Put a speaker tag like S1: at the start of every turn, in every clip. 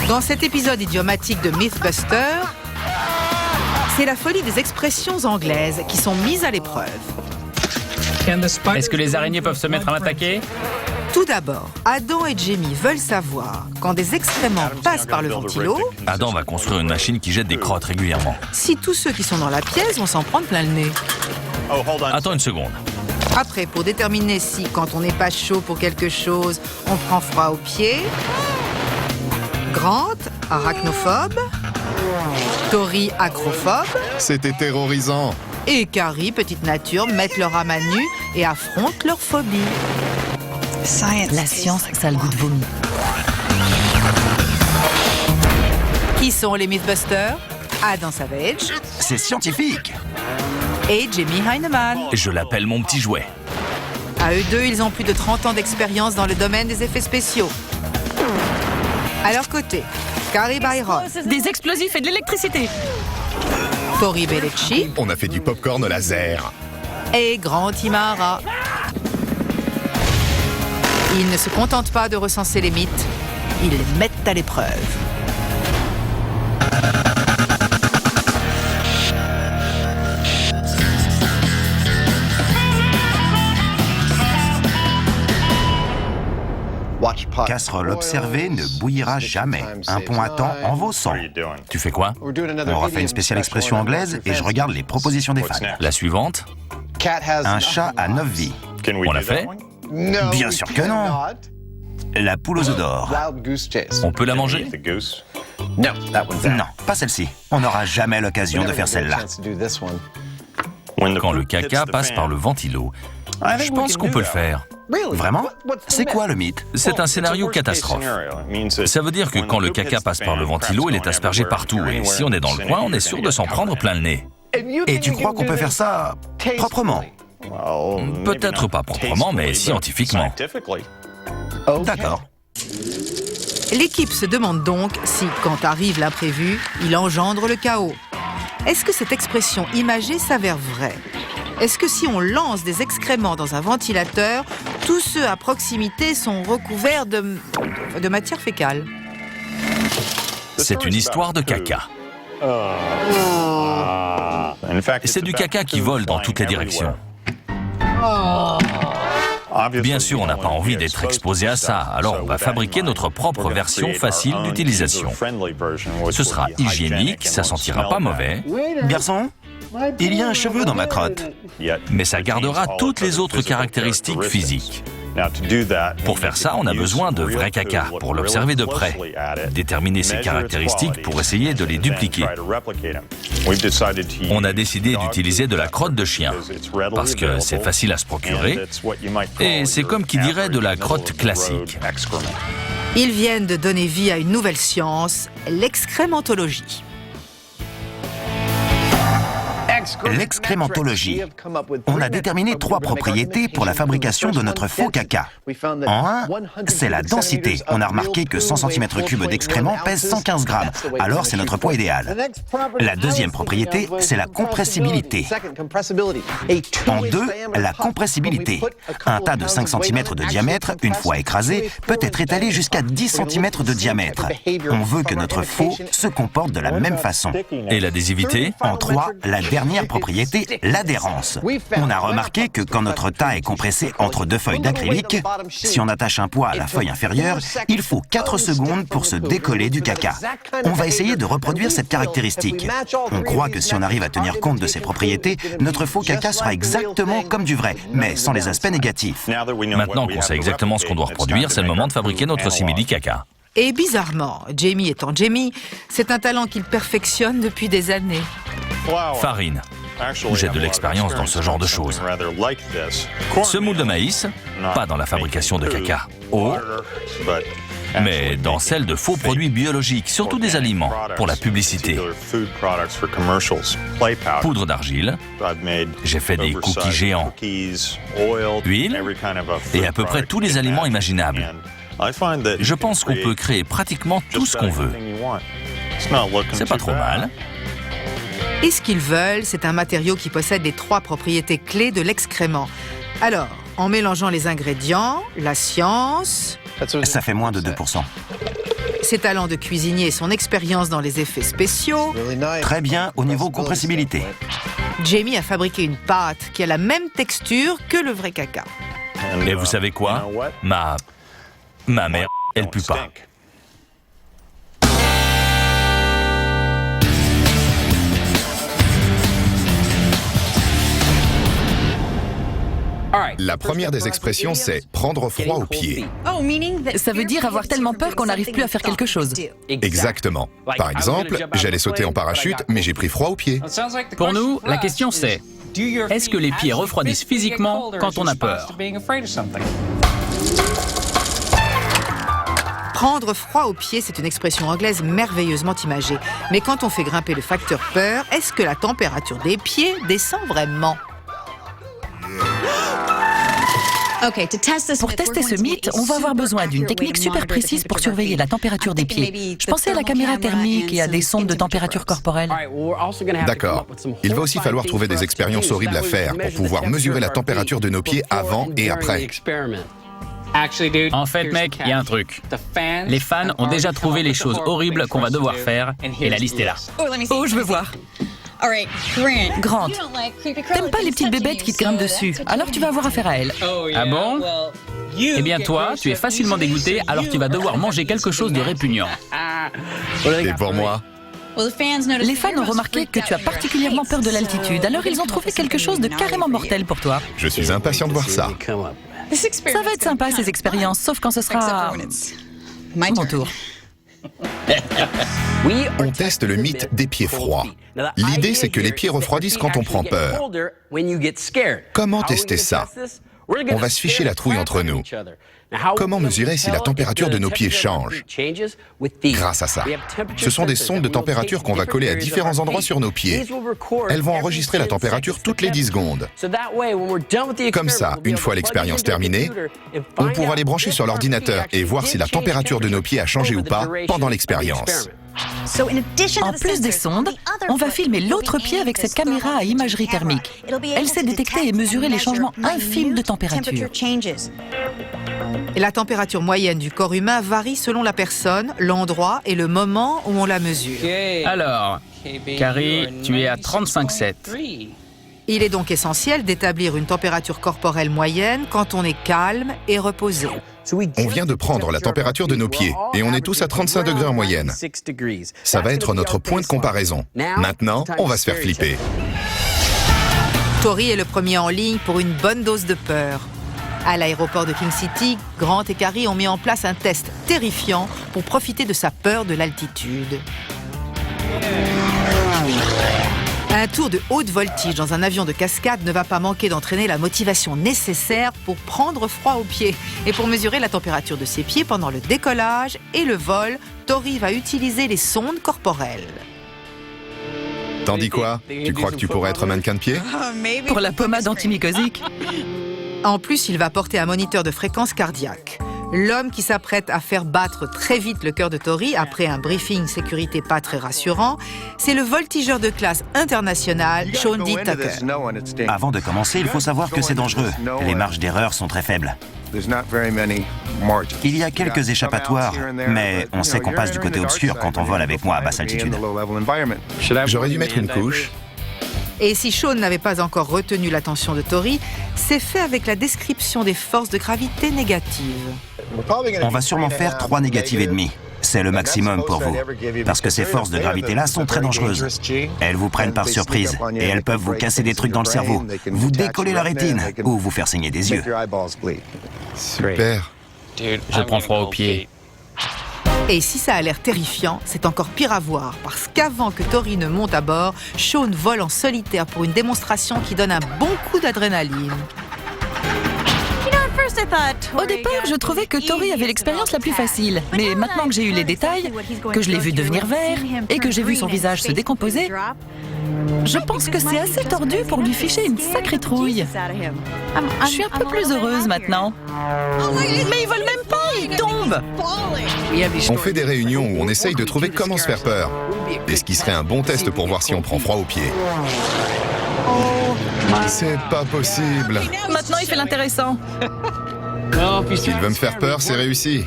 S1: Dans cet épisode idiomatique de Mythbusters, c'est la folie des expressions anglaises qui sont mises à l'épreuve.
S2: Est-ce que les araignées peuvent se mettre à m'attaquer?
S1: Tout d'abord, Adam et Jamie veulent savoir, quand des excréments passent par le ventilo,
S3: Adam va construire une machine qui jette des crottes régulièrement.
S1: si tous ceux qui sont dans la pièce vont s'en prendre plein le nez.
S3: Attends une seconde.
S1: Après, pour déterminer si, quand on n'est pas chaud pour quelque chose, on prend froid aux pieds, Grant, arachnophobe, Tori, acrophobe,
S4: C'était terrorisant.
S1: et Carrie, petite nature, mettent leur âme à nu et affrontent leur phobie.
S5: La science, ça a le goût de vomi.
S1: Qui sont les Mythbusters? Adam Savage
S3: C'est scientifique.
S1: et Jamie Heineman.
S3: Je l'appelle mon petit jouet.
S1: À eux deux, ils ont plus de 30 ans d'expérience dans le domaine des effets spéciaux. À leur côté, Carrie Byron,
S5: Des explosifs et de l'électricité.
S1: Tori Bellecci
S4: On a fait du popcorn laser.
S1: et Grant Imahara. Ils ne se contentent pas de recenser les mythes, ils les mettent à l'épreuve.
S6: Casserole observée ne bouillira jamais. Un pont à temps en vaut 100.
S3: Tu fais quoi?
S6: On refait une spéciale expression anglaise et je regarde les propositions des fans.
S3: La suivante?
S6: Un chat a 9 vies.
S3: On l'a fait?
S6: Bien sûr que non. La poule aux œufs d'or.
S3: On peut la manger?
S6: Non, pas celle-ci. On n'aura jamais l'occasion de faire celle-là.
S3: Quand le caca passe par le ventilo, je pense qu'on peut le faire.
S6: Vraiment? C'est quoi le mythe?
S3: C'est un scénario catastrophe. Ça veut dire que quand le caca passe par le ventilo, il est aspergé partout. Et si on est dans le coin, on est sûr de s'en prendre plein le nez.
S6: Et tu crois qu'on peut faire ça proprement?
S3: Peut-être pas proprement, mais scientifiquement.
S6: D'accord.
S1: L'équipe se demande donc si, quand arrive l'imprévu, il engendre le chaos. Est-ce que cette expression imagée s'avère vraie? Est-ce que si on lance des excréments dans un ventilateur, tous ceux à proximité sont recouverts de matière fécale?
S3: C'est une histoire de caca. C'est du caca qui vole dans toutes les directions. Bien sûr, on n'a pas envie d'être exposé à ça, alors on va fabriquer notre propre version facile d'utilisation. Ce sera hygiénique, ça sentira pas mauvais,
S6: Garçon, il y a un cheveu dans ma crotte.
S3: mais ça gardera toutes les autres caractéristiques physiques. Pour faire ça, on a besoin de vrai caca, pour l'observer de près, déterminer ses caractéristiques pour essayer de les dupliquer. On a décidé d'utiliser de la crotte de chien, parce que c'est facile à se procurer, et c'est comme qui dirait de la crotte classique.
S1: Ils viennent de donner vie à une nouvelle science, l'excrémentologie.
S6: L'excrémentologie. On a déterminé 3 propriétés pour la fabrication de notre faux caca. En 1, c'est la densité. On a remarqué que 100 cm3 d'excréments pèsent 115 grammes. Alors c'est notre poids idéal. La deuxième propriété, c'est la compressibilité. En 2, la compressibilité. Un tas de 5 cm de diamètre, une fois écrasé, peut être étalé jusqu'à 10 cm de diamètre. On veut que notre faux se comporte de la même façon.
S3: Et l'adhésivité?
S6: En 3, la dernière propriété, l'adhérence. On a remarqué que quand notre tas est compressé entre 2 feuilles d'acrylique, si on attache un poids à la feuille inférieure, il faut 4 secondes pour se décoller du caca. On va essayer de reproduire cette caractéristique. On croit que si on arrive à tenir compte de ces propriétés, notre faux caca sera exactement comme du vrai, mais sans les aspects négatifs.
S3: Maintenant qu'on sait exactement ce qu'on doit reproduire, c'est le moment de fabriquer notre simili-caca.
S1: Et bizarrement, Jamie étant Jamie, c'est un talent qu'il perfectionne depuis des années.
S3: Farine. J'ai de l'expérience dans ce genre de choses. Semoule de maïs, pas dans la fabrication de caca. Eau, mais dans celle de faux produits biologiques, surtout des aliments, pour la publicité. Poudre d'argile, j'ai fait des cookies géants. Huile, et à peu près tous les aliments imaginables. Je pense qu'on peut créer pratiquement tout ce qu'on veut. C'est pas trop mal.
S1: Et ce qu'ils veulent, c'est un matériau qui possède les 3 propriétés clés de l'excrément. Alors, en mélangeant les ingrédients, la science...
S6: Ça fait moins de 2%.
S1: Ses talents de cuisinier et son expérience dans les effets spéciaux,
S6: Très bien au niveau compressibilité.
S1: Jamie a fabriqué une pâte qui a la même texture que le vrai caca.
S3: Et vous savez quoi? Ma mère, elle pue pas.
S4: La première des expressions, c'est prendre froid aux pieds.
S5: Ça veut dire avoir tellement peur qu'on n'arrive plus à faire quelque chose.
S4: Exactement. Par exemple, j'allais sauter en parachute, mais j'ai pris froid aux pieds.
S2: Pour nous, la question c'est, est-ce que les pieds refroidissent physiquement quand on a peur?
S1: Prendre froid aux pieds, c'est une expression anglaise merveilleusement imagée. Mais quand on fait grimper le facteur peur, est-ce que la température des pieds descend vraiment?
S5: Pour tester ce mythe, on va avoir besoin d'une technique super précise pour surveiller la température des pieds. Je pensais à la caméra thermique et à des sondes de température corporelle.
S4: D'accord. Il va aussi falloir trouver des expériences horribles à faire pour pouvoir mesurer la température de nos pieds avant et après.
S2: En fait, mec, il y a un truc. Les fans ont déjà trouvé les choses horribles qu'on va devoir faire, et la liste est là.
S5: Oh, je veux voir. Grant, t'aimes pas les petites bébêtes qui te grimpent dessus, alors tu vas avoir affaire à elles.
S2: Ah bon? Eh bien toi, tu es facilement dégoûté, alors tu vas devoir manger quelque chose de répugnant.
S4: Et pour moi?
S5: Les fans ont remarqué que tu as particulièrement peur de l'altitude, alors ils ont trouvé quelque chose de carrément mortel pour toi.
S4: Je suis impatient de voir ça.
S5: Ça va être sympa ces expériences, sauf quand ce sera mon tour.
S4: On teste le mythe des pieds froids. L'idée, c'est que les pieds refroidissent quand on prend peur. Comment tester ça? On va se ficher la trouille entre nous. Comment mesurer si la température de nos pieds change? Grâce à ça. Ce sont des sondes de température qu'on va coller à différents endroits sur nos pieds. Elles vont enregistrer la température toutes les 10 secondes. Comme ça, une fois l'expérience terminée, on pourra les brancher sur l'ordinateur et voir si la température de nos pieds a changé ou pas pendant l'expérience.
S5: En plus des sondes, on va filmer l'autre pied avec cette caméra à imagerie thermique. Elle sait détecter et mesurer les changements infimes de température.
S1: Et la température moyenne du corps humain varie selon la personne, l'endroit et le moment où on la mesure.
S2: Alors, Carrie, tu es à 35,7.
S1: Il est donc essentiel d'établir une température corporelle moyenne quand on est calme et reposé.
S4: On vient de prendre la température de nos pieds et on est tous à 35 degrés en moyenne. Ça va être notre point de comparaison. Maintenant, on va se faire flipper.
S1: Tori est le premier en ligne pour une bonne dose de peur. À l'aéroport de King City, Grant et Carrie ont mis en place un test terrifiant pour profiter de sa peur de l'altitude. Un tour de haute voltige dans un avion de cascade ne va pas manquer d'entraîner la motivation nécessaire pour prendre froid aux pieds. Et pour mesurer la température de ses pieds pendant le décollage et le vol, Tori va utiliser les sondes corporelles.
S4: T'en dis quoi? Tu crois que tu pourrais être mannequin de pied?
S5: Pour la pommade antimycosique.
S1: En plus, il va porter un moniteur de fréquence cardiaque. L'homme qui s'apprête à faire battre très vite le cœur de Tori après un briefing sécurité pas très rassurant, c'est le voltigeur de classe international Shaun D. Tucker.
S6: Avant de commencer, il faut savoir que c'est dangereux. Les marges d'erreur sont très faibles. Il y a quelques échappatoires, mais on sait qu'on passe du côté obscur quand on vole avec moi à basse altitude.
S4: J'aurais dû mettre une couche.
S1: Et si Shaun n'avait pas encore retenu l'attention de Tori, c'est fait avec la description des forces de gravité négatives.
S6: On va sûrement faire 3 négatives et demi. C'est le maximum pour vous. Parce que ces forces de gravité-là sont très dangereuses. Elles vous prennent par surprise et elles peuvent vous casser des trucs dans le cerveau, vous décoller la rétine ou vous faire saigner des yeux.
S4: Super.
S2: Je prends froid aux pieds.
S1: Et si ça a l'air terrifiant, c'est encore pire à voir, parce qu'avant que Tori ne monte à bord, Shaun vole en solitaire pour une démonstration qui donne un bon coup d'adrénaline.
S5: Au départ, je trouvais que Tori avait l'expérience la plus facile. Mais maintenant que j'ai eu les détails, que je l'ai vu devenir vert et que j'ai vu son visage se décomposer, je pense que c'est assez tordu pour lui ficher une sacrée trouille. Je suis un peu plus heureuse maintenant. Mais ils volent même pas, ils tombent.
S4: On fait des réunions où on essaye de trouver comment se faire peur. Et ce qui serait un bon test pour voir si on prend froid aux pieds. C'est pas possible.
S5: Maintenant, il fait l'intéressant.
S4: S'il veut me faire peur, c'est réussi.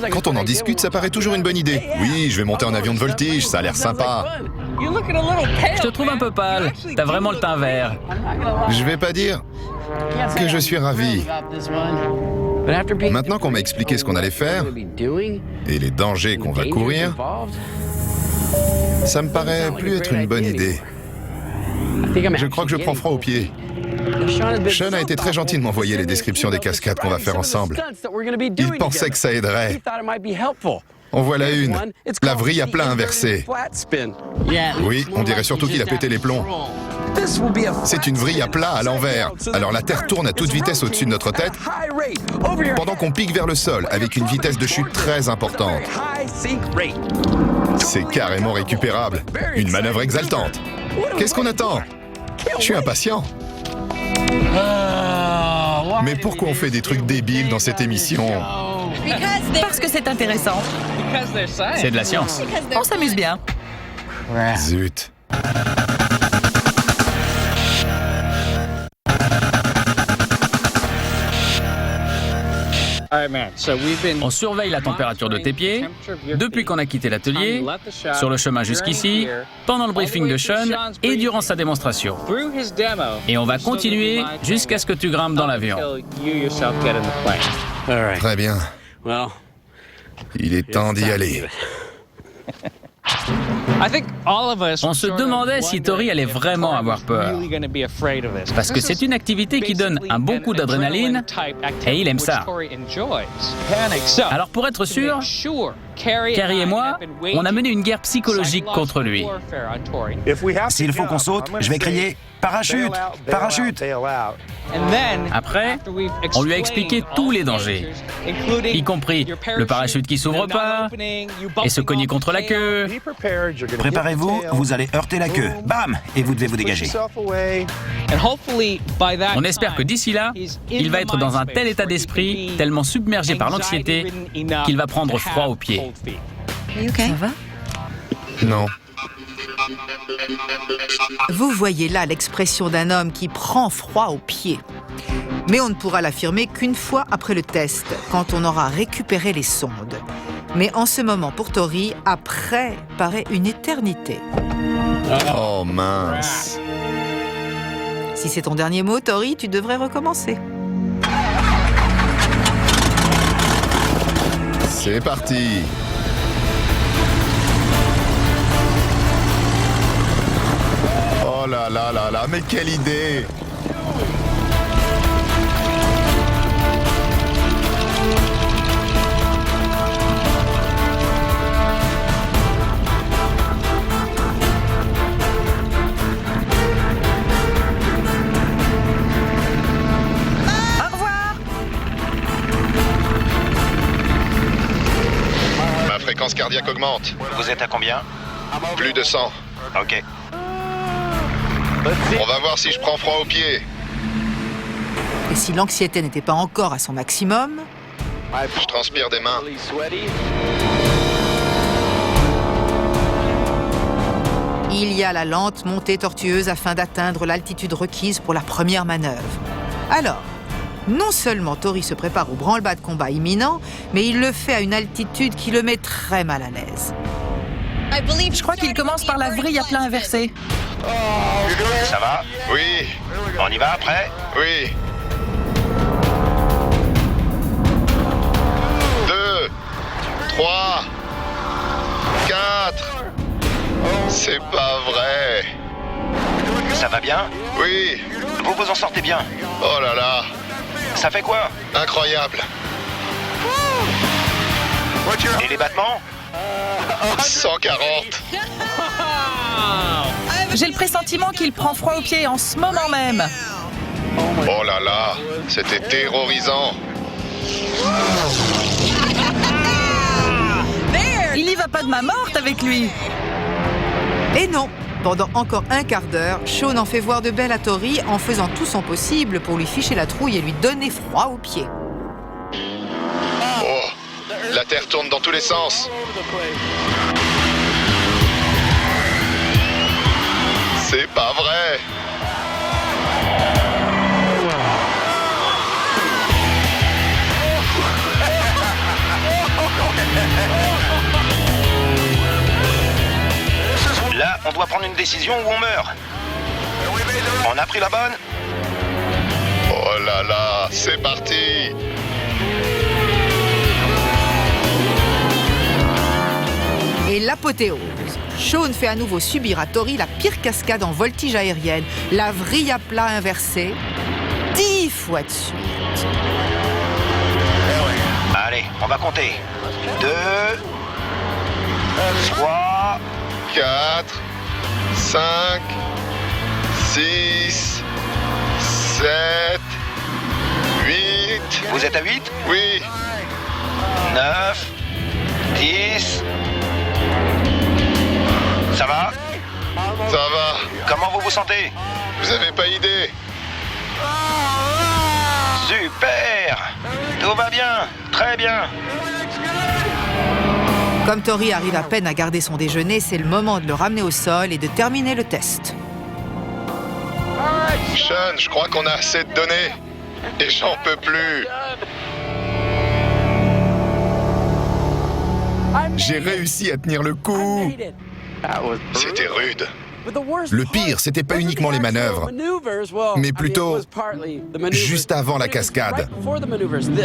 S4: Quand on en discute, ça paraît toujours une bonne idée. Oui, je vais monter en avion de voltige, ça a l'air sympa.
S2: Je te trouve un peu pâle. T'as vraiment le teint vert.
S4: Je vais pas dire que je suis ravi. Maintenant qu'on m'a expliqué ce qu'on allait faire et les dangers qu'on va courir, ça me paraît plus être une bonne idée. Je crois que je prends froid aux pieds. Sean a été très gentil de m'envoyer les descriptions des cascades qu'on va faire ensemble. Il pensait que ça aiderait. En voilà une, la vrille à plat inversée. Oui, on dirait surtout qu'il a pété les plombs. C'est une vrille à plat à l'envers. Alors la Terre tourne à toute vitesse au-dessus de notre tête, pendant qu'on pique vers le sol, avec une vitesse de chute très importante. C'est carrément récupérable. Une manœuvre exaltante. Qu'est-ce qu'on attend? Je suis impatient. Mais pourquoi on fait des trucs débiles dans cette émission?
S5: Parce que c'est intéressant.
S2: C'est de la science.
S5: On s'amuse bien.
S4: Zut.
S2: On surveille la température de tes pieds depuis qu'on a quitté l'atelier, sur le chemin jusqu'ici, pendant le briefing de Sean et durant sa démonstration. Et on va continuer jusqu'à ce que tu grimpes dans l'avion.
S4: Très bien. Il est temps d'y aller.
S2: On se demandait si Tori allait vraiment avoir peur. Parce que c'est une activité qui donne un bon coup d'adrénaline et il aime ça. Alors pour être sûr, Carrie et moi, on a mené une guerre psychologique contre lui.
S6: S'il faut qu'on saute, je vais crier « Parachute! Parachute !»
S2: Après, on lui a expliqué tous les dangers, y compris le parachute qui s'ouvre pas et se cogner contre la queue.
S6: Préparez-vous, vous allez heurter la queue. Bam! Et vous devez vous dégager.
S2: On espère que d'ici là, il va être dans un tel état d'esprit, tellement submergé par l'anxiété, qu'il va prendre froid aux pieds.
S5: Ça va?
S4: Non.
S1: Vous voyez là l'expression d'un homme qui prend froid aux pieds. Mais on ne pourra l'affirmer qu'une fois après le test, quand on aura récupéré les sondes. Mais en ce moment, pour Tori, après paraît une éternité.
S4: Oh mince.
S1: Si c'est ton dernier mot, Tori, tu devrais recommencer.
S4: C'est parti. Oh là là là là, mais quelle idée!
S5: Au revoir.
S4: Ma fréquence cardiaque augmente.
S6: Vous êtes à combien?
S4: Plus de 100.
S6: Ok.
S4: On va voir si je prends froid aux pieds.
S1: Et si l'anxiété n'était pas encore à son maximum,
S4: Je transpire des mains.
S1: il y a la lente montée tortueuse afin d'atteindre l'altitude requise pour la première manœuvre. Alors, non seulement Tori se prépare au branle-bas de combat imminent, mais il le fait à une altitude qui le met très mal à l'aise.
S5: Je crois qu'il commence par la vrille à plat inversé.
S6: Ça va?
S4: Oui,
S6: On y va après?
S4: oui. 2, 3, 4. C'est pas vrai.
S6: Ça va bien?
S4: Oui.
S6: Vous vous en sortez bien?
S4: Oh là là.
S6: Ça fait quoi?
S4: Incroyable.
S6: Et les battements?
S4: 140.
S5: J'ai le pressentiment qu'il prend froid aux pieds en ce moment même.
S4: Oh là là, c'était terrorisant.
S5: Il y va pas de ma morte avec lui.
S1: Et non, pendant encore un quart d'heure, Sean en fait voir de belles à Tori en faisant tout son possible pour lui ficher la trouille et lui donner froid aux pieds.
S4: Oh, la Terre tourne dans tous les sens. C'est pas vrai.
S6: On doit prendre une décision ou on meurt. On a pris la bonne?
S4: Oh là là, c'est parti!
S1: Et l'apothéose. Shaun fait à nouveau subir à Tori la pire cascade en voltige aérienne, la vrille à plat inversée, 10 fois de suite.
S6: Allez, on va compter. 2, 3,
S4: 4, 5, 6, 7, 8...
S6: Vous êtes à 8?
S4: Oui,
S6: 9, 10... Ça va?
S4: ça va.
S6: Comment vous vous sentez?
S4: Vous avez pas idée.
S6: Super! Tout va bien, très bien.
S1: Comme Tori arrive à peine à garder son déjeuner, c'est le moment de le ramener au sol et de terminer le test.
S4: Shaun, je crois qu'on a assez de données. Et j'en peux plus. J'ai réussi à tenir le coup. C'était rude. Le pire, c'était pas uniquement les manœuvres, mais plutôt juste avant la cascade.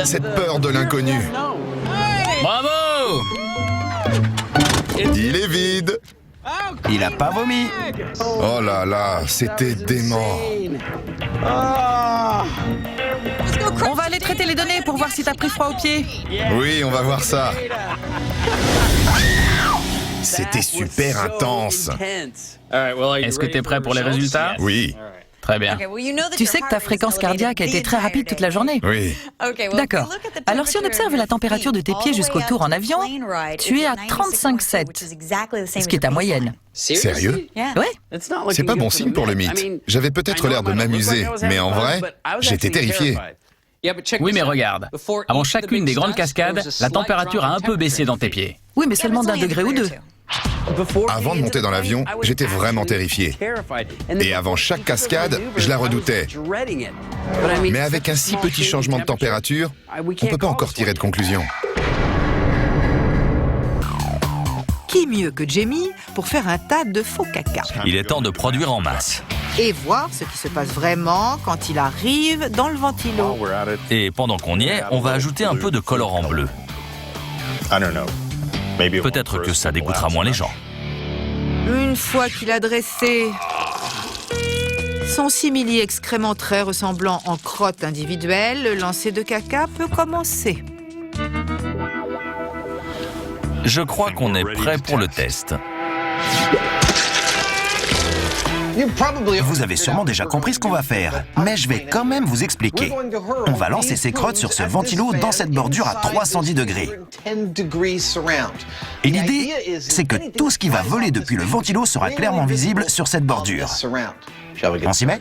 S4: Cette peur de l'inconnu.
S2: Bravo!
S4: Il est vide.
S6: Il a pas vomi.
S4: Oh là là, c'était dément.
S5: On va aller traiter les données pour voir si t'as pris froid aux pieds.
S4: Oui, on va voir ça. C'était super intense.
S2: Est-ce que t'es prêt pour les résultats?
S4: Oui,
S2: Très bien.
S5: Tu sais que ta fréquence cardiaque a été très rapide toute la journée.
S4: oui.
S5: D'accord. Alors si on observe la température de tes pieds jusqu'au tour en avion, tu es à 35,7, ce qui est ta moyenne.
S4: Sérieux?
S5: Ouais.
S4: C'est pas bon signe pour le mythe. J'avais peut-être l'air de m'amuser, mais en vrai, j'étais terrifié.
S2: Oui, mais regarde. Avant chacune des grandes cascades, la température a un peu baissé dans tes pieds.
S5: Oui, mais seulement d'1 degré ou 2.
S4: Avant de monter dans l'avion, j'étais vraiment terrifié. Et avant chaque cascade, je la redoutais. Mais avec un si petit changement de température, on ne peut pas encore tirer de conclusion.
S1: Qui mieux que Jamie pour faire un tas de faux caca
S3: Il est temps de produire en masse.
S1: et voir ce qui se passe vraiment quand il arrive dans le ventilo.
S3: Et pendant qu'on y est, on va ajouter un peu de colorant bleu. Peut-être que ça dégoûtera moins les gens.
S1: Une fois qu'il a dressé son simili-excrément très ressemblant en crotte individuelle, le lancer de caca peut commencer.
S3: Je crois qu'on est prêt pour le test.
S6: Vous avez sûrement déjà compris ce qu'on va faire, mais je vais quand même vous expliquer. On va lancer ces crottes sur ce ventilo dans cette bordure à 310 degrés. Et l'idée, c'est que tout ce qui va voler depuis le ventilo sera clairement visible sur cette bordure. On s'y met?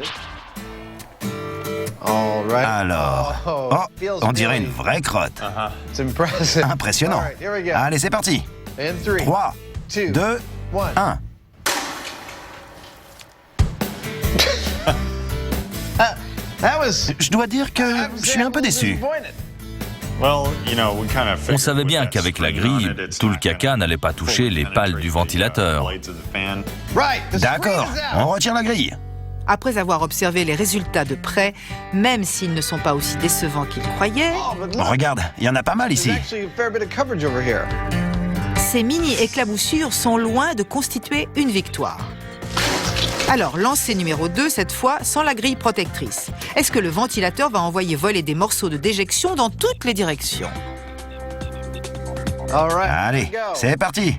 S6: Alors, oh, on dirait une vraie crotte. Impressionnant. Allez, c'est parti. 3, 2, 1. Je dois dire que je suis un peu déçu.
S3: On savait bien qu'avec la grille, tout le caca n'allait pas toucher les pales du ventilateur.
S6: D'accord, on retire la grille.
S1: Après avoir observé les résultats de près, même s'ils ne sont pas aussi décevants qu'il croyait,
S6: Regarde, il y en a pas mal ici.
S1: ces mini-éclaboussures sont loin de constituer une victoire. Alors, lancer numéro 2, cette fois, sans la grille protectrice. Est-ce que le ventilateur va envoyer voler des morceaux de déjection dans toutes les directions?
S6: Allez, c'est parti.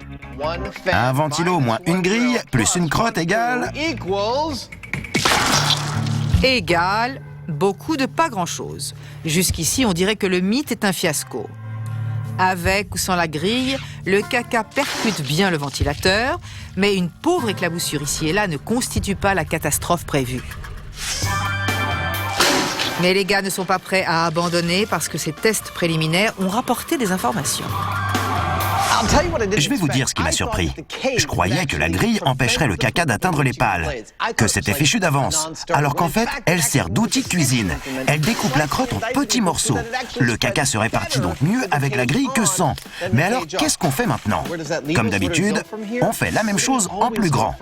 S6: Un ventilo moins une grille plus une crotte égale...
S1: Égal, beaucoup de pas grand-chose. Jusqu'ici, on dirait que le mythe est un fiasco. Avec ou sans la grille, le caca percute bien le ventilateur, mais une pauvre éclaboussure ici et là ne constitue pas la catastrophe prévue. Mais les gars ne sont pas prêts à abandonner parce que ces tests préliminaires ont rapporté des informations.
S6: Je vais vous dire ce qui m'a surpris. Je croyais que la grille empêcherait le caca d'atteindre les pales, que c'était fichu d'avance, alors qu'en fait, elle sert d'outil de cuisine. Elle découpe la crotte en petits morceaux. Le caca se répartit donc mieux avec la grille que sans. Mais alors, qu'est-ce qu'on fait maintenant? Comme d'habitude, on fait la même chose en plus grand.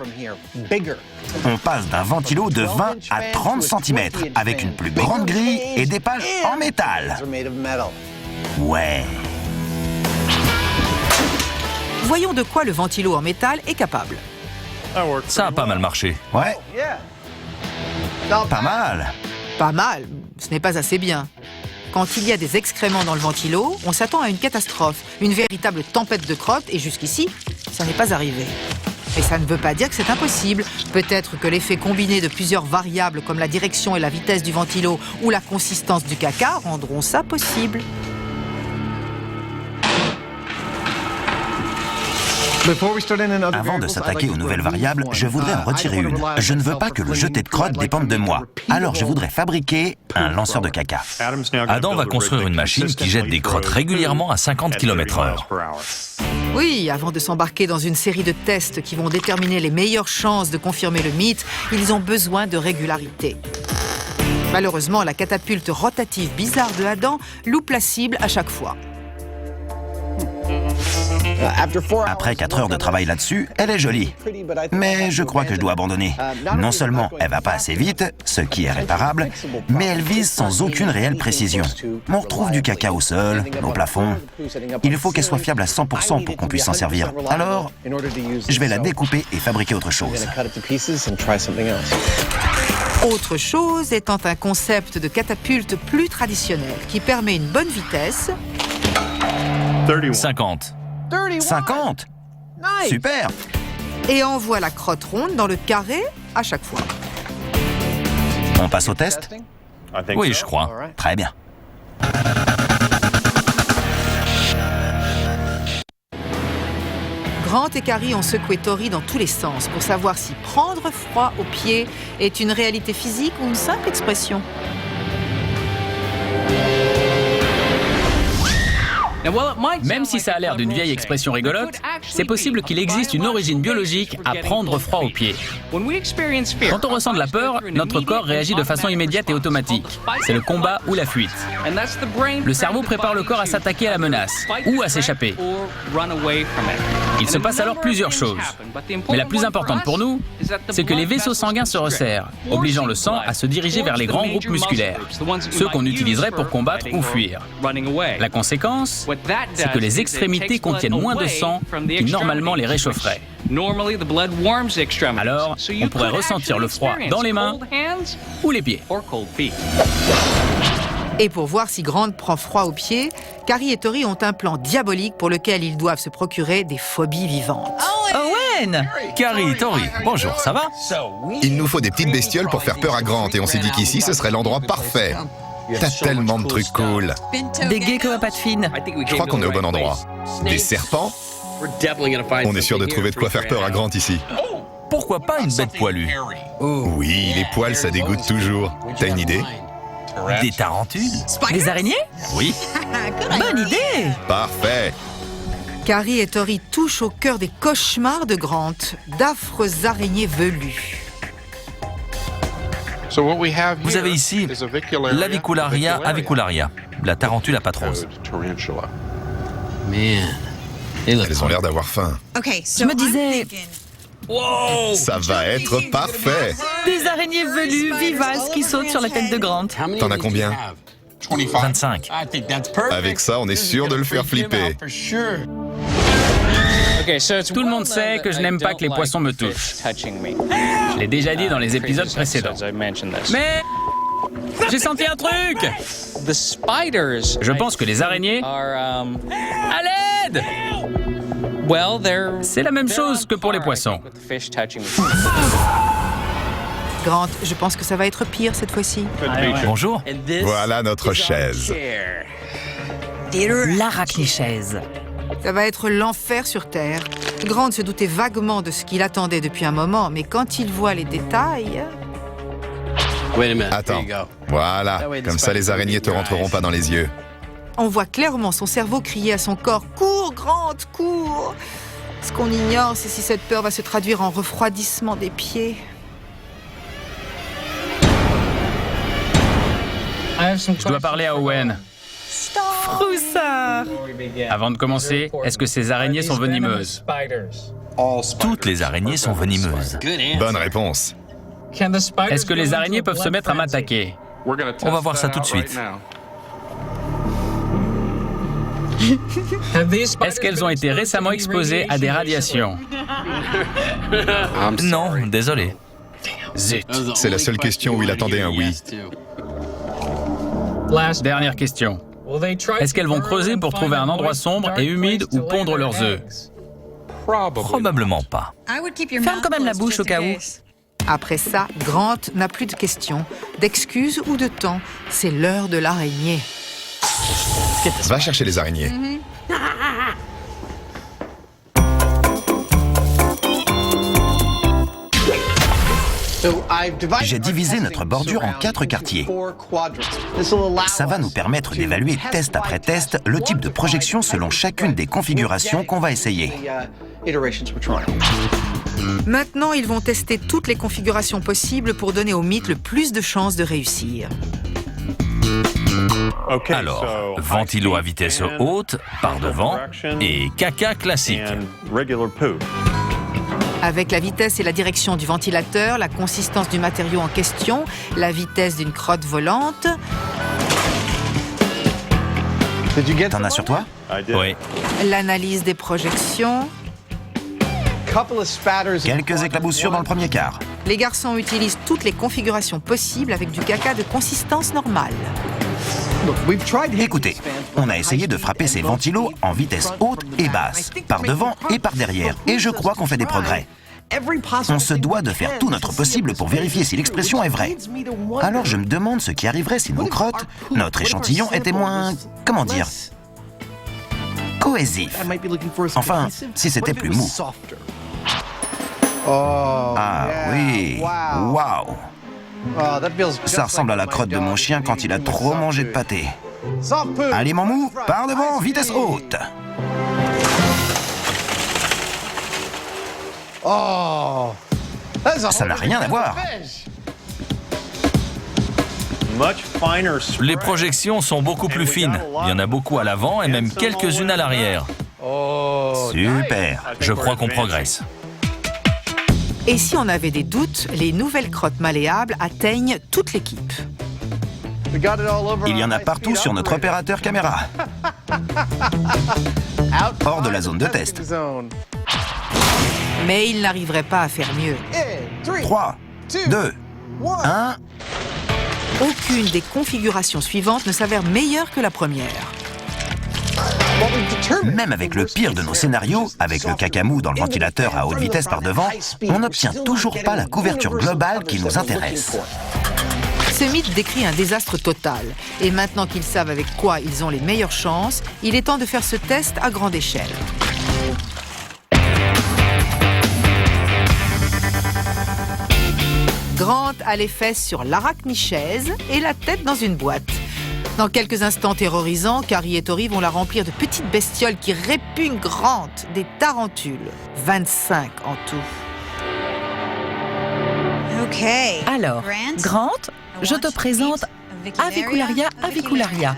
S6: On passe d'un ventilo de 20 à 30 cm, avec une plus grande grille et des pales en métal. Ouais.
S1: Voyons de quoi le ventilo en métal est capable.
S3: Ça a pas mal marché.
S6: Ouais. Pas mal.
S1: Pas mal, ce n'est pas assez bien. Quand il y a des excréments dans le ventilo, on s'attend à une catastrophe, une véritable tempête de crottes, et jusqu'ici, ça n'est pas arrivé. Et ça ne veut pas dire que c'est impossible. Peut-être que l'effet combiné de plusieurs variables comme la direction et la vitesse du ventilo ou la consistance du caca rendront ça possible.
S6: Avant de s'attaquer aux nouvelles variables, je voudrais en retirer une. Je ne veux pas que le jeté de crotte dépende de moi. Alors je voudrais fabriquer un lanceur de caca.
S3: Adam va construire une machine qui jette des crottes régulièrement à 50 km/h.
S1: Oui, avant de s'embarquer dans une série de tests qui vont déterminer les meilleures chances de confirmer le mythe, ils ont besoin de régularité. Malheureusement, la catapulte rotative bizarre de Adam loupe la cible à chaque fois.
S6: Après 4 heures de travail là-dessus, elle est jolie. Mais je crois que je dois abandonner. Non seulement elle va pas assez vite, ce qui est réparable, mais elle vise sans aucune réelle précision. On retrouve du caca au sol, au plafond. Il faut qu'elle soit fiable à 100% pour qu'on puisse s'en servir. Alors, je vais la découper et fabriquer autre chose.
S1: Autre chose étant un concept de catapulte plus traditionnel qui permet une bonne vitesse.
S3: 50.
S6: 50 ? Super!
S1: Et envoie la crotte ronde dans le carré à chaque fois.
S6: On passe au test?
S3: Oui, je crois.
S6: Très bien.
S1: Grant et Carrie ont secoué Tori dans tous les sens pour savoir si prendre froid aux pieds est une réalité physique ou une simple expression.
S2: Même si ça a l'air d'une vieille expression rigolote, c'est possible qu'il existe une origine biologique à prendre froid aux pieds. Quand on ressent de la peur, notre corps réagit de façon immédiate et automatique. C'est le combat ou la fuite. Le cerveau prépare le corps à s'attaquer à la menace ou à s'échapper. Il se passe alors plusieurs choses. Mais la plus importante pour nous, c'est que les vaisseaux sanguins se resserrent, obligeant le sang à se diriger vers les grands groupes musculaires, ceux qu'on utiliserait pour combattre ou fuir. La conséquence, c'est que les extrémités contiennent moins de sang qui normalement les réchaufferait. Alors, on pourrait ressentir le froid dans les mains ou les pieds.
S1: Et pour voir si Grant prend froid aux pieds, Carrie et Tori ont un plan diabolique pour lequel ils doivent se procurer des phobies vivantes.
S5: Owen!
S3: Carrie, Tori, bonjour, ça va?
S4: Il nous faut des petites bestioles pour faire peur à Grant et on s'est dit qu'ici, ce serait l'endroit parfait. T'as tellement de trucs cool.
S5: Des geckos à pattes fines.
S4: Je crois qu'on est au bon endroit. Des serpents? On est sûr de trouver de quoi faire peur à Grant ici.
S3: Pourquoi pas une bête poilue?
S4: Oui, les poils, ça dégoûte toujours. T'as une idée?
S3: Des tarentules?
S5: Des araignées?
S3: Oui.
S5: Bonne idée!
S4: Parfait.
S1: Carrie et Tori touchent au cœur des cauchemars de Grant, d'affreuses araignées velues.
S3: Vous avez ici l'Avicularia avicularia, la tarentule à pattes roses.
S4: Elles ont l'air d'avoir faim.
S5: Je me disais,
S4: Ça va être parfait.
S5: des araignées velues vivaces qui sautent sur la tête de Grant.
S4: T'en as combien?
S3: 25.
S4: Avec ça, on est sûr de le faire flipper.
S2: Tout le monde sait que je n'aime pas que les poissons me touchent. Je l'ai déjà dit dans les épisodes précédents. Mais j'ai senti un truc! Je pense que les araignées... À l'aide! C'est la même chose que pour les poissons.
S1: Grant, je pense que ça va être pire cette fois-ci.
S3: Bonjour.
S4: Voilà notre chaise.
S5: L'arachnichaise.
S1: Ça va être l'enfer sur Terre. Grant se doutait vaguement de ce qu'il attendait depuis un moment, mais quand il voit les détails...
S4: Attends. Voilà. Comme ça, les araignées te rentreront pas dans les yeux.
S1: On voit clairement son cerveau crier à son corps « Cours, Grant, cours! Ce qu'on ignore, c'est si cette peur va se traduire en refroidissement des pieds.
S2: Je dois parler à Owen.
S5: Froussard!
S2: Avant de commencer, est-ce que ces araignées sont venimeuses?
S3: Toutes les araignées sont venimeuses.
S4: Bonne réponse.
S2: Est-ce que les araignées peuvent se mettre à m'attaquer?
S3: On va voir ça tout de suite.
S2: Est-ce qu'elles ont été récemment exposées à des radiations?
S3: Non, désolé.
S2: Zut.
S4: C'est la seule question où il attendait un oui.
S2: Dernière question. Est-ce qu'elles vont creuser pour trouver un endroit sombre et humide où pondre leurs œufs?
S3: Probablement pas.
S5: Ferme quand même la bouche au cas où.
S1: Après ça, Grant n'a plus de questions, d'excuses ou de temps. C'est l'heure de l'araignée.
S4: Va chercher les araignées.
S6: J'ai divisé notre bordure en 4 quartiers. Ça va nous permettre d'évaluer test après test le type de projection selon chacune des configurations qu'on va essayer.
S1: Maintenant, ils vont tester toutes les configurations possibles pour donner au mythe le plus de chances de réussir.
S3: Alors, ventilo à vitesse haute, par devant, et caca classique.
S1: Avec la vitesse et la direction du ventilateur, la consistance du matériau en question, la vitesse d'une crotte volante...
S6: T'en as sur toi?
S3: Oui.
S1: L'analyse des projections...
S6: Quelques éclaboussures dans le premier quart.
S1: Les garçons utilisent toutes les configurations possibles avec du caca de consistance normale.
S6: Écoutez, on a essayé de frapper ces ventilos en vitesse haute et basse, par devant et par derrière, et je crois qu'on fait des progrès. On se doit de faire tout notre possible pour vérifier si l'expression est vraie. Alors je me demande ce qui arriverait si nos crottes, notre échantillon était moins... comment dire? Cohésif. Enfin, si c'était plus mou. Ah oui, waouh! Ça ressemble à la crotte de mon chien quand il a trop mangé de pâté. Aliment mou, par devant, vitesse haute. Ça n'a rien à voir.
S3: Les projections sont beaucoup plus fines. Il y en a beaucoup à l'avant et même quelques-unes à l'arrière.
S6: Super.
S3: Je crois qu'on progresse.
S1: Et si on avait des doutes, les nouvelles crottes malléables atteignent toute l'équipe.
S6: Il y en a partout sur notre opérateur caméra. Hors de la zone de test.
S1: Mais ils n'arriveraient pas à faire mieux.
S6: 3, 2, 1...
S1: Aucune des configurations suivantes ne s'avère meilleure que la première.
S6: Même avec le pire de nos scénarios, avec le cacamou dans le ventilateur à haute vitesse par devant, on n'obtient toujours pas la couverture globale qui nous intéresse.
S1: Ce mythe décrit un désastre total. Et maintenant qu'ils savent avec quoi ils ont les meilleures chances, il est temps de faire ce test à grande échelle. Grant a les fesses sur l'arachnichaise et la tête dans une boîte. Dans quelques instants terrorisants, Carrie et Tori vont la remplir de petites bestioles qui répugnent Grant, des tarentules. 25 en tout.
S5: Alors, Grant, je te présente Avicularia avicularia,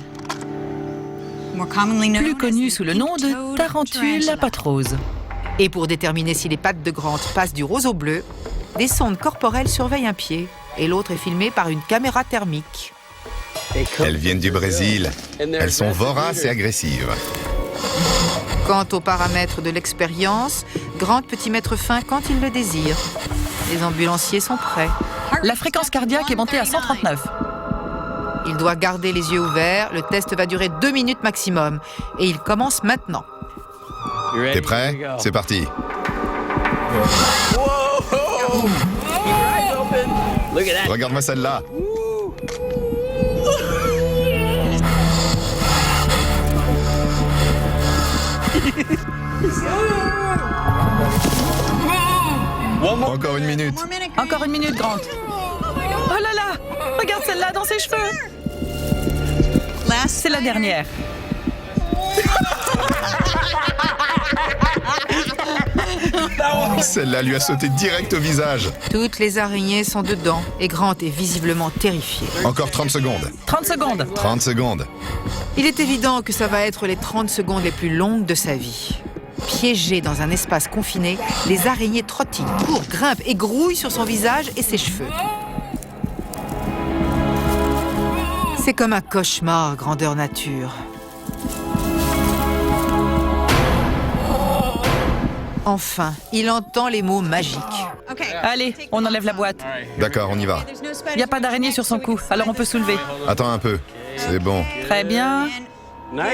S5: plus connue sous le nom de tarentule apatrose.
S1: Et pour déterminer si les pattes de Grant passent du rose au bleu, des sondes corporelles surveillent un pied et l'autre est filmé par une caméra thermique.
S4: Elles viennent du Brésil. Elles sont voraces et agressives.
S1: Quant aux paramètres de l'expérience, Grant peut y mettre fin quand il le désire. Les ambulanciers sont prêts.
S5: La fréquence cardiaque est montée à 139.
S1: Il doit garder les yeux ouverts. Le test va durer 2 minutes maximum. Et il commence maintenant.
S4: T'es prêt? C'est parti. Regarde-moi celle-là. Encore une minute.
S5: Encore une minute, Grant. Oh là là! Regarde celle-là dans ses cheveux. C'est la dernière.
S4: Celle-là lui a sauté direct au visage.
S1: Toutes les araignées sont dedans et Grant est visiblement terrifié.
S4: Encore 30 secondes.
S5: 30 secondes.
S4: 30 secondes.
S1: Il est évident que ça va être les 30 secondes les plus longues de sa vie. Piégé dans un espace confiné, les araignées trottinent, courent, grimpent et grouillent sur son visage et ses cheveux. C'est comme un cauchemar grandeur nature. Enfin, il entend les mots magiques.
S5: Allez, on enlève la boîte.
S4: D'accord, on y va.
S5: Il n'y a pas d'araignée sur son cou, alors on peut soulever.
S4: Attends un peu. C'est bon.
S5: Très bien.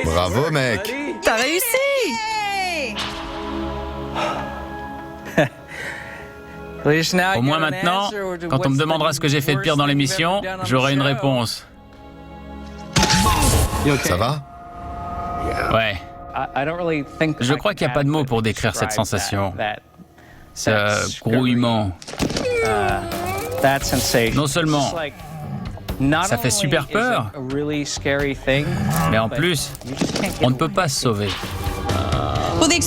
S4: Bravo, mec.
S5: T'as réussi!
S2: Au moins maintenant, quand on me demandera ce que j'ai fait de pire dans l'émission, j'aurai une réponse.
S4: Ça va?
S2: Ouais. Je crois qu'il n'y a pas de mots pour décrire cette sensation. Ce grouillement. Non seulement ça fait super peur, mais en plus, on ne peut pas se sauver.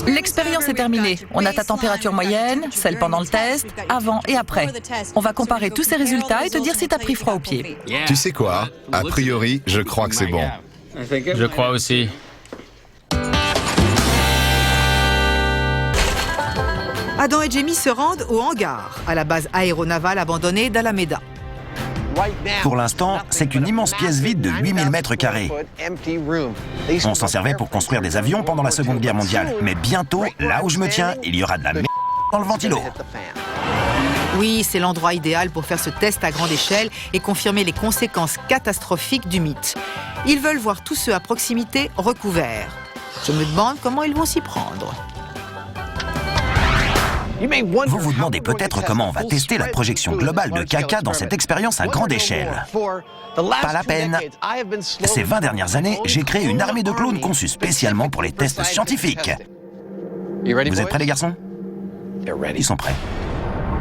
S5: L'expérience est terminée. On a ta température moyenne, celle pendant le test, avant et après. On va comparer tous ces résultats et te dire si t'as pris froid aux pieds.
S4: Tu sais quoi? A priori, je crois que c'est bon.
S2: Je crois aussi.
S1: Adam et Jamie se rendent au hangar, à la base aéronavale abandonnée d'Alameda.
S6: Pour l'instant, c'est qu'une immense pièce vide de 8000 mètres carrés. On s'en servait pour construire des avions pendant la Seconde Guerre mondiale. Mais bientôt, là où je me tiens, il y aura de la merde dans le ventilo.
S1: Oui, c'est l'endroit idéal pour faire ce test à grande échelle et confirmer les conséquences catastrophiques du mythe. Ils veulent voir tous ceux à proximité recouverts. Je me demande comment ils vont s'y prendre.
S6: Vous vous demandez peut-être comment on va tester la projection globale de caca dans cette expérience à grande échelle. Pas la peine. Ces 20 dernières années, j'ai créé une armée de clowns conçus spécialement pour les tests scientifiques. Vous êtes prêts, les garçons? Ils sont prêts.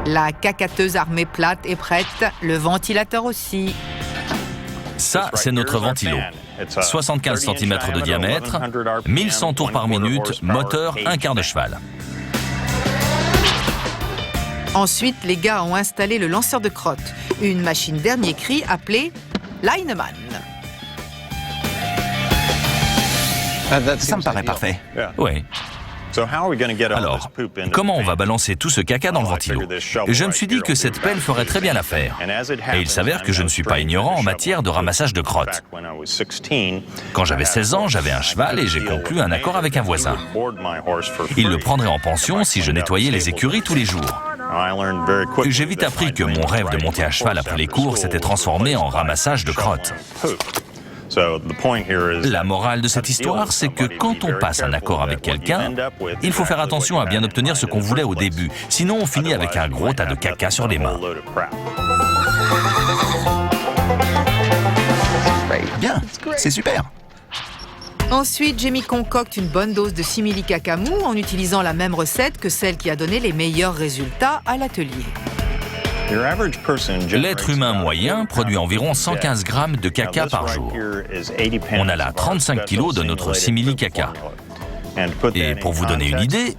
S1: La cacateuse armée plate est prête, le ventilateur aussi.
S3: Ça, c'est notre ventilo. 75 cm de diamètre, 1100 tours par minute, moteur 1 quart de cheval.
S1: Ensuite, les gars ont installé le lanceur de crottes, une machine dernier cri appelée Lineman.
S6: Ça me paraît parfait.
S3: Oui. Alors, comment on va balancer tout ce caca dans le ventilo? Je me suis dit que cette pelle ferait très bien l'affaire. Et il s'avère que je ne suis pas ignorant en matière de ramassage de crottes. Quand j'avais 16 ans, j'avais un cheval et j'ai conclu un accord avec un voisin. Il le prendrait en pension si je nettoyais les écuries tous les jours. J'ai vite appris que mon rêve de monter à cheval après les cours s'était transformé en ramassage de crottes. La morale de cette histoire, c'est que quand on passe un accord avec quelqu'un, il faut faire attention à bien obtenir ce qu'on voulait au début. Sinon, on finit avec un gros tas de caca sur les mains.
S6: Bien, c'est super.
S1: Ensuite, Jamie concocte une bonne dose de simili-caca mou en utilisant la même recette que celle qui a donné les meilleurs résultats à l'atelier.
S3: L'être humain moyen produit environ 115 grammes de caca par jour. On a là 35 kilos de notre simili-caca. Et pour vous donner une idée,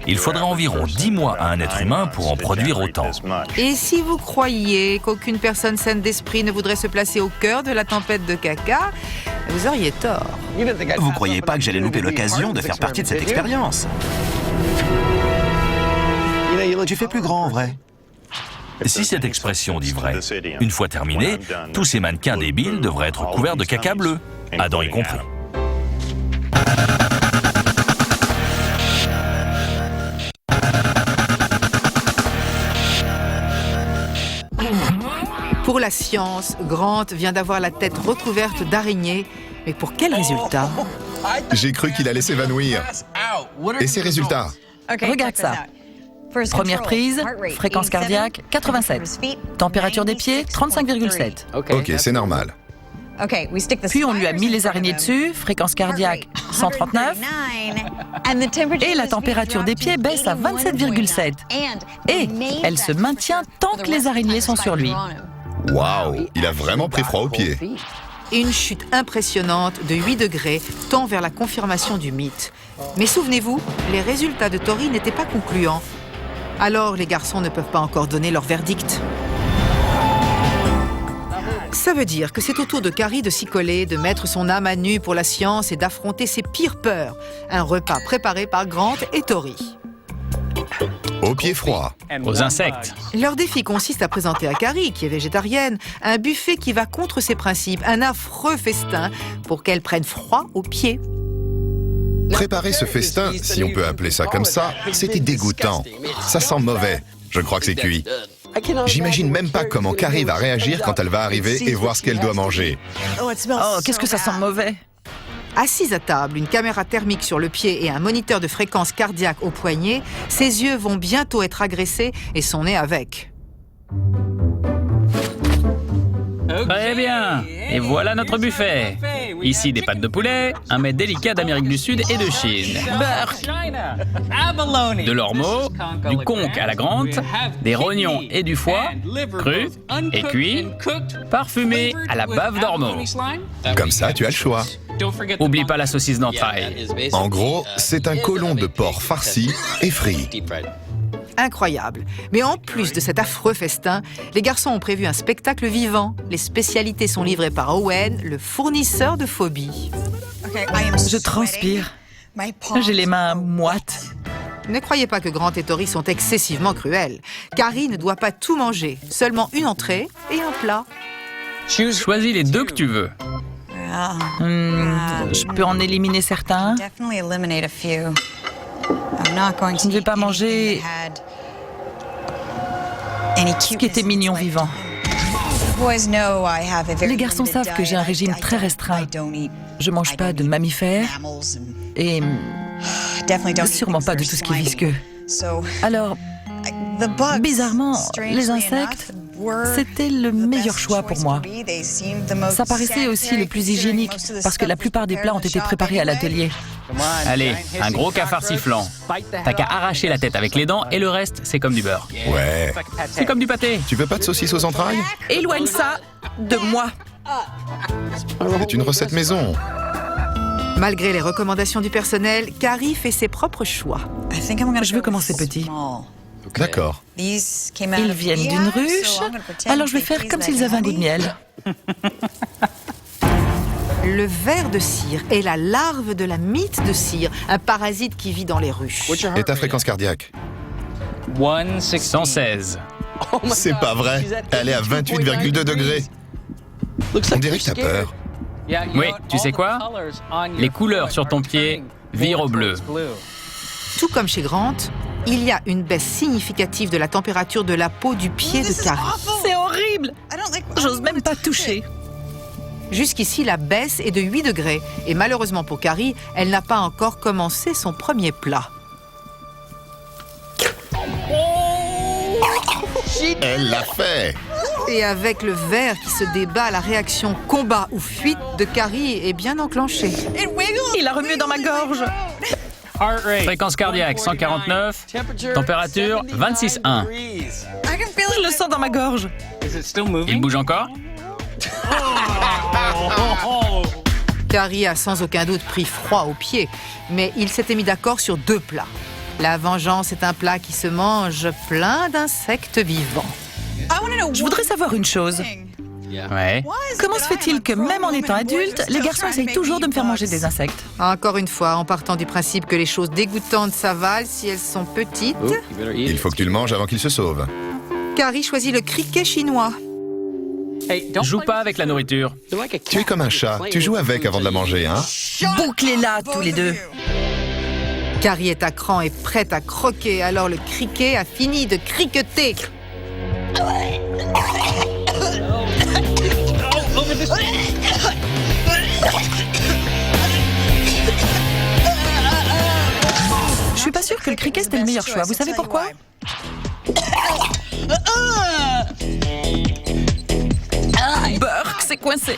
S3: il faudrait environ 10 mois à un être humain pour en produire autant.
S1: Et si vous croyiez qu'aucune personne saine d'esprit ne voudrait se placer au cœur de la tempête de caca, vous auriez tort.
S6: Vous croyez pas que j'allais louper l'occasion de faire partie de cette expérience? Tu fais plus grand en vrai.
S3: Si cette expression dit vrai, une fois terminée, tous ces mannequins débiles devraient être couverts de caca bleu, Adam y compris.
S1: Pour la science, Grant vient d'avoir la tête recouverte d'araignées, mais pour quel résultat?
S4: J'ai cru qu'il allait s'évanouir. Et ses résultats?
S5: Regarde ça. Première prise, fréquence cardiaque 87. Température des pieds 35,7.
S4: Ok, c'est normal.
S5: Puis on lui a mis les araignées dessus, fréquence cardiaque 139. Et la température des pieds baisse à 27,7. Et elle se maintient tant que les araignées sont sur lui.
S4: Waouh, il a vraiment pris froid aux pieds.
S1: Une chute impressionnante de 8 degrés tend vers la confirmation du mythe. Mais souvenez-vous, les résultats de Tori n'étaient pas concluants. Alors les garçons ne peuvent pas encore donner leur verdict. Ça veut dire que c'est au tour de Carrie de s'y coller, de mettre son âme à nu pour la science et d'affronter ses pires peurs. Un repas préparé par Grant et Tori.
S4: Au pied froid.
S2: Aux insectes.
S1: Leur défi consiste à présenter à Carrie, qui est végétarienne, un buffet qui va contre ses principes, un affreux festin pour qu'elle prenne froid aux pieds.
S4: Préparer ce festin, si on peut appeler ça comme ça, c'était dégoûtant. Ça sent mauvais. Je crois que c'est cuit. J'imagine même pas comment Carrie va réagir quand elle va arriver et voir ce qu'elle doit manger.
S5: Oh, qu'est-ce que ça sent mauvais.
S1: Assise à table, une caméra thermique sur le pied et un moniteur de fréquence cardiaque au poignet, ses yeux vont bientôt être agressés et son nez avec.
S2: Très bien. Et voilà notre buffet. Ici, des pâtes de poulet, un mets délicat d'Amérique du Sud et de Chine. Beurre, de l'ormeau, du conque à la Grant, des rognons et du foie, cru et cuit, parfumé à la bave d'ormeau.
S4: Comme ça, tu as le choix.
S2: Oublie pas la saucisse d'entraille.
S4: En gros, c'est un côlon de porc farci et frit.
S1: Incroyable. Mais en plus de cet affreux festin, les garçons ont prévu un spectacle vivant. Les spécialités sont livrées par Owen, le fournisseur de phobie.
S5: Je transpire. J'ai les mains moites.
S1: Ne croyez pas que Grant et Tori sont excessivement cruels. Carrie ne doit pas tout manger, seulement une entrée et un plat.
S2: Choisis les deux que tu veux.
S5: Je peux en éliminer certains. Je ne vais pas manger ce qui était mignon vivant. Les garçons savent que j'ai un régime très restreint. Je ne mange pas de mammifères et sûrement pas de tout ce qui est visqueux. Alors, bizarrement, les insectes, c'était le meilleur choix pour moi. Ça paraissait aussi le plus hygiénique parce que la plupart des plats ont été préparés à l'atelier.
S2: Allez, un gros cafard sifflant. T'as qu'à arracher la tête avec les dents et le reste, c'est comme du beurre.
S4: Ouais.
S2: C'est comme du pâté.
S4: Tu veux pas de saucisse aux entrailles?
S5: Éloigne ça de moi.
S4: C'est une recette maison.
S1: Malgré les recommandations du personnel, Carrie fait ses propres choix.
S5: Je veux commencer petit.
S4: D'accord.
S5: Ils viennent d'une ruche, alors je vais faire comme s'ils avaient un goût de miel.
S1: Le ver de cire est la larve de la mite de cire, un parasite qui vit dans les ruches.
S4: Et ta fréquence cardiaque?
S2: 116.
S4: C'est pas vrai. Elle est à 28,2 degrés. On dirait que t'as peur.
S2: Oui, tu sais quoi? Les couleurs sur ton pied virent au bleu.
S1: Tout comme chez Grant, il y a une baisse significative de la température de la peau du pied de Carrie.
S5: C'est horrible. J'ose même pas toucher.
S1: Jusqu'ici, la baisse est de 8 degrés. Et malheureusement pour Carrie, elle n'a pas encore commencé son premier plat.
S4: Elle l'a fait.
S1: Et avec le ver qui se débat, la réaction combat ou fuite de Carrie est bien enclenchée.
S5: Il a remué dans ma gorge.
S2: Fréquence cardiaque 149, température 26,1.
S5: Je le sens dans ma gorge.
S2: Il bouge encore?
S1: Carrie a sans aucun doute pris froid aux pieds, mais il s'était mis d'accord sur 2 plats. La vengeance est un plat qui se mange plein d'insectes vivants.
S5: Je voudrais savoir une chose.
S2: Ouais.
S5: Comment se fait-il que même en étant adulte, les garçons essayent toujours de me faire manger des insectes?
S1: Encore une fois, en partant du principe que les choses dégoûtantes s'avalent si elles sont petites,
S4: Il faut que tu le manges avant qu'il se sauve.
S1: Carrie choisit le criquet chinois.
S2: Joue pas avec la nourriture.
S4: Tu es comme un chat. Tu joues avec avant de la manger, hein?
S5: Bouclez-la tous les deux.
S1: Carrie est à cran et prête à croquer, alors le criquet a fini de criqueter.
S5: Je suis pas sûre que le criquet c'était le meilleur choix. Vous savez pourquoi? Burk, c'est coincé.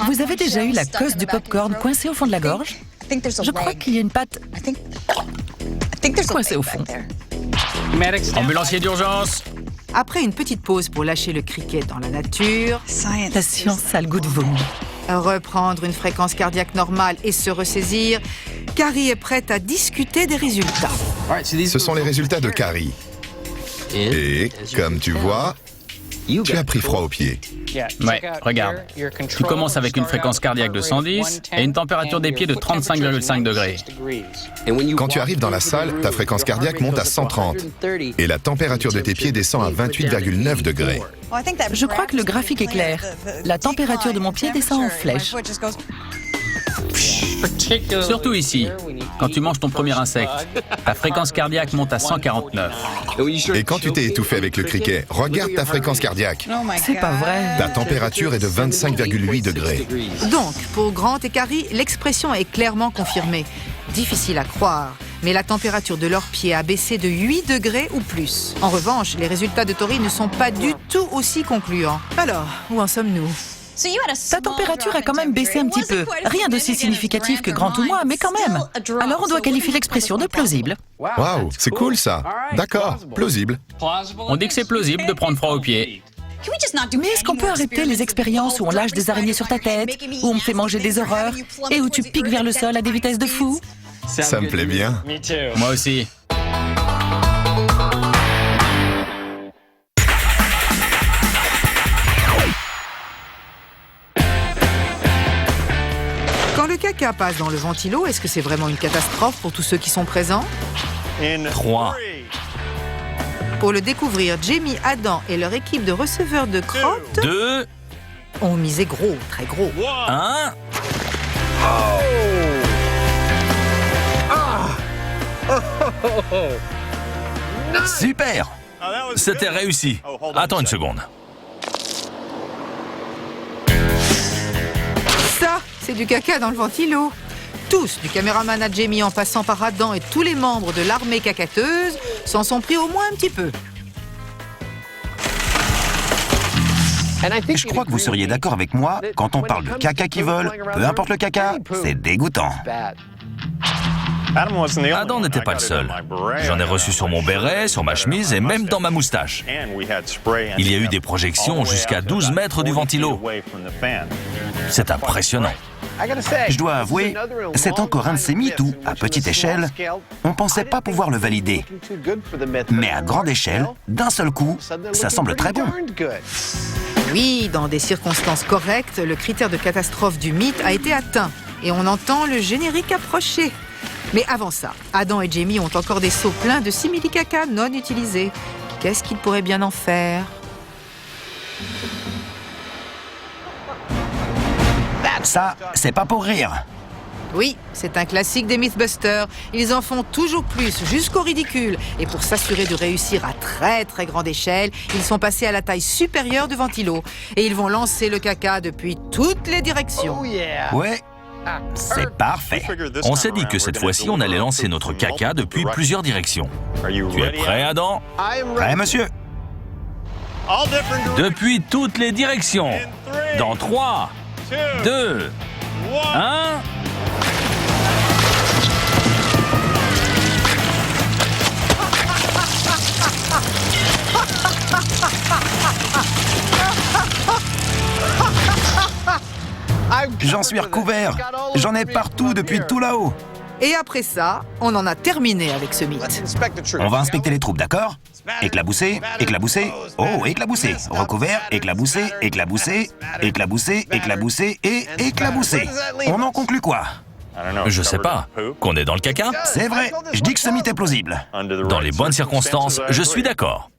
S5: Vous avez déjà eu la cosse du popcorn coincée au fond de la gorge? Je crois qu'il y a une patte coincée au fond.
S2: Ambulancier d'urgence.
S1: Après une petite pause pour lâcher le criquet dans la nature,
S5: La science a le goût de vomi.
S1: reprendre une fréquence cardiaque normale et se ressaisir, Carrie est prête à discuter des résultats.
S4: Ce sont les résultats de Carrie. Et, comme tu vois, tu as pris froid aux pieds.
S2: Ouais, regarde. Tu commences avec une fréquence cardiaque de 110 et une température des pieds de 35,5 degrés.
S4: Quand tu arrives dans la salle, ta fréquence cardiaque monte à 130 et la température de tes pieds descend à 28,9 degrés.
S5: Je crois que le graphique est clair. La température de mon pied descend en flèche.
S2: Surtout ici, quand tu manges ton premier insecte, ta fréquence cardiaque monte à 149.
S4: Et quand tu t'es étouffé avec le criquet, regarde ta fréquence cardiaque.
S5: C'est pas vrai.
S4: Ta température est de 25,8 degrés.
S1: Donc, pour Grant et Carrie, l'expression est clairement confirmée. Difficile à croire, mais la température de leurs pieds a baissé de 8 degrés ou plus. En revanche, les résultats de Tori ne sont pas du tout aussi concluants. Alors, où en sommes-nous ?
S5: Ta température a quand même baissé un petit peu. Rien d'aussi significatif que Grant ou moi, mais quand même. Alors on doit qualifier l'expression de plausible.
S4: Waouh, c'est cool ça. D'accord, plausible.
S2: On dit que c'est plausible de prendre froid aux pieds.
S5: Mais est-ce qu'on peut arrêter les expériences où on lâche des araignées sur ta tête, où on me fait manger des horreurs, et où tu piques vers le sol à des vitesses de fou?
S4: Ça me plaît bien.
S2: Moi aussi.
S1: Quand le caca passe dans le ventilo, est-ce que c'est vraiment une catastrophe pour tous ceux qui sont présents ?
S3: 3.
S1: Pour le découvrir, Jamie, Adam et leur équipe de receveurs de crottes
S3: 2.
S1: ont misé gros, très gros.
S3: 1.
S6: Super!
S3: C'était réussi. Attends une seconde.
S1: Ça, c'est du caca dans le ventilo. Tous, du caméraman à Jamie en passant par Adam et tous les membres de l'armée cacateuse, s'en sont pris au moins un petit peu.
S6: Je crois que vous seriez d'accord avec moi, quand on parle de caca qui vole, peu importe le caca, c'est dégoûtant.
S3: Adam n'était pas le seul. J'en ai reçu sur mon béret, sur ma chemise et même dans ma moustache. Il y a eu des projections jusqu'à 12 mètres du ventilo. C'est impressionnant.
S6: Je dois avouer, c'est encore un de ces mythes où, à petite échelle, on pensait pas pouvoir le valider. Mais à grande échelle, d'un seul coup, ça semble très bon.
S1: Oui, dans des circonstances correctes, le critère de catastrophe du mythe a été atteint. Et on entend le générique approcher. Mais avant ça, Adam et Jamie ont encore des seaux pleins de simili-caca non utilisés. Qu'est-ce qu'ils pourraient bien en faire ?
S6: Ça, c'est pas pour rire.
S1: Oui, c'est un classique des Mythbusters. Ils en font toujours plus, jusqu'au ridicule. Et pour s'assurer de réussir à très très grande échelle, ils sont passés à la taille supérieure du ventilo. Et ils vont lancer le caca depuis toutes les directions.
S6: Ouais, c'est parfait.
S3: On s'est dit que cette fois-ci, on allait lancer notre caca depuis plusieurs directions. Tu es prêt, Adam?
S6: Prêt, monsieur?
S3: Depuis toutes les directions. Dans 3, 2, 1...
S6: J'en suis recouvert. J'en ai partout depuis tout là-haut.
S1: Et après ça, on en a terminé avec ce mythe.
S6: On va inspecter les troupes, d'accord? Éclabousser, éclabousser, oh, éclabousser. Recouvert, éclabousser, éclabousser, éclabousser, éclabousser et éclabousser. On en conclut quoi?
S3: Je sais pas. Qu'on est dans le caca?
S6: C'est vrai, je dis que ce mythe est plausible.
S3: Dans les bonnes circonstances, je suis d'accord.